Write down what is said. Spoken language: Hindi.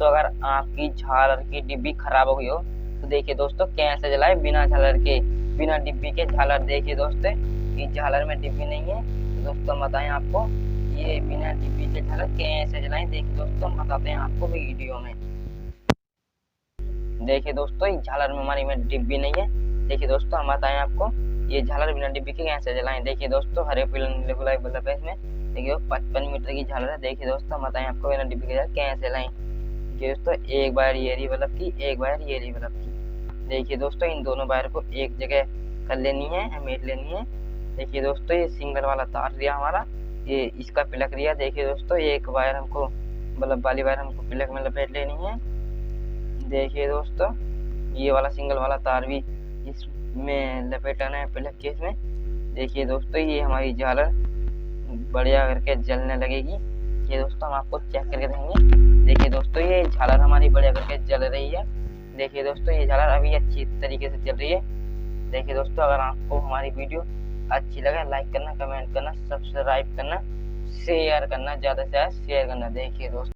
दोस्तों अगर आपकी झालर की डिब्बी खराब हो गई हो तो देखिए दोस्तों कैसे जलाए बिना झालर के, बिना डिब्बी के झालर। देखिए दोस्तों इस झालर में डिब्बी नहीं है तो दोस्तों बताएं आपको ये बिना डिब्बी के झालर कैसे जलाएं। देखिए दोस्तों बताते हैं आपको वीडियो में। देखिए दोस्तों इस झालर में हमारी में डिब्बी नहीं है। देखिए दोस्तों हम बताएं आपको ये झालर बिना डिब्बी के कैसे जलाएं। देखिए दोस्तों हरे पीले नीले गुलाबी बल्ब है इसमें। देखिए 55 मीटर की झालर है। देखिए दोस्तों हम बताएं आपको बिना डिब्बी के झालर कैसे जलाएं। देखिए दोस्तों एक वायर ये रही बल्ब की, एक वायर ये रही बल्ब की। देखिए दोस्तों इन दोनों वायर को एक जगह कर लेनी है, समेट लेनी है। देखिए दोस्तों ये सिंगल वाला तार दिया हमारा, ये इसका प्लग दिया। देखिए दोस्तों एक वायर हमको बल्ब वाली वायर हमको प्लग में लपेट लेनी है। देखिए दोस्तों ये वाला सिंगल वाला तार भी इसमें लपेटाना है प्लग के इसमें। देखिए दोस्तों ये हमारी झालर बढ़िया करके जलने लगेगी। ये दोस्तों हम आपको चेक करके देंगे। देखिए दोस्तों ये झालर हमारी बढ़िया करके जल रही है। देखिए दोस्तों ये झालर अभी अच्छी तरीके से जल रही है। देखिए दोस्तों अगर आपको हमारी वीडियो अच्छी लगे लाइक करना, कमेंट करना, सब्सक्राइब करना, शेयर करना, ज़्यादा से ज़्यादा शेयर करना। देखिए दोस्तों